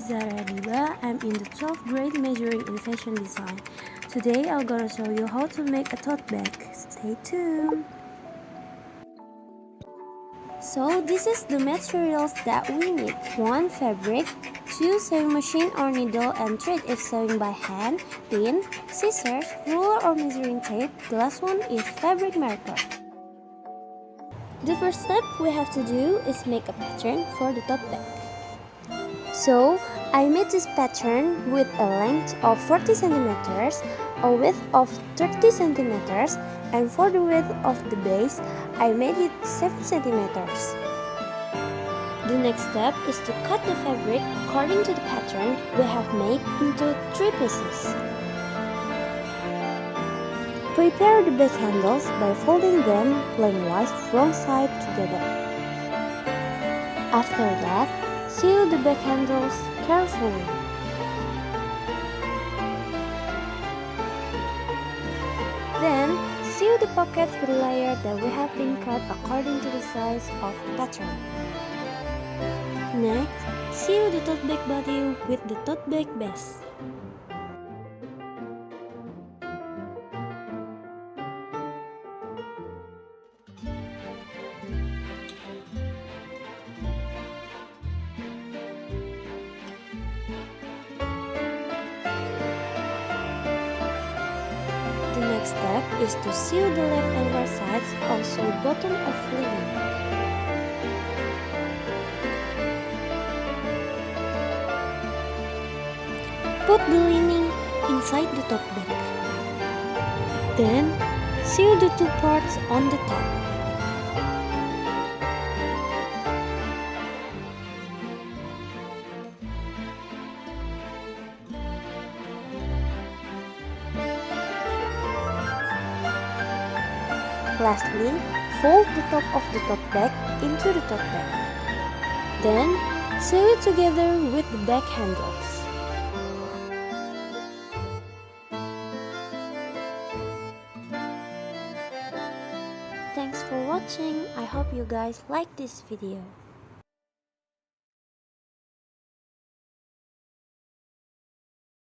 is Zahra Adiba. I'm in the 12th grade majoring in fashion design. Today I'm gonna show you how to make a tote bag. Stay tuned. So this is the materials that we need. 1. Fabric. 2. Sewing machine or needle and thread if sewing by hand. Pin, scissors, ruler or measuring tape. The last one is fabric marker. The first step we have to do is make a pattern for the tote bag. So I made this pattern with a length of 40 centimeters, a width of 30 centimeters, and for the width of the base, I made it 7 centimeters. The next step is to cut the fabric according to the pattern we have made into 3 pieces. Prepare the bag handles by folding them lengthwise wrong side together. After that, sew the bag handles carefully. Then, sew the pockets with a layer that we have been cut according to the size of the pattern. Next, sew the tote bag body with the tote bag base. The next step is to sew the left and right sides, also bottom of lining. Put the lining inside the tote bag. Then, sew the 2 parts on the top. Lastly, fold the top of the tote bag into the tote bag. Then, sew it together with the bag handles. Thanks for watching. I hope you guys like this video.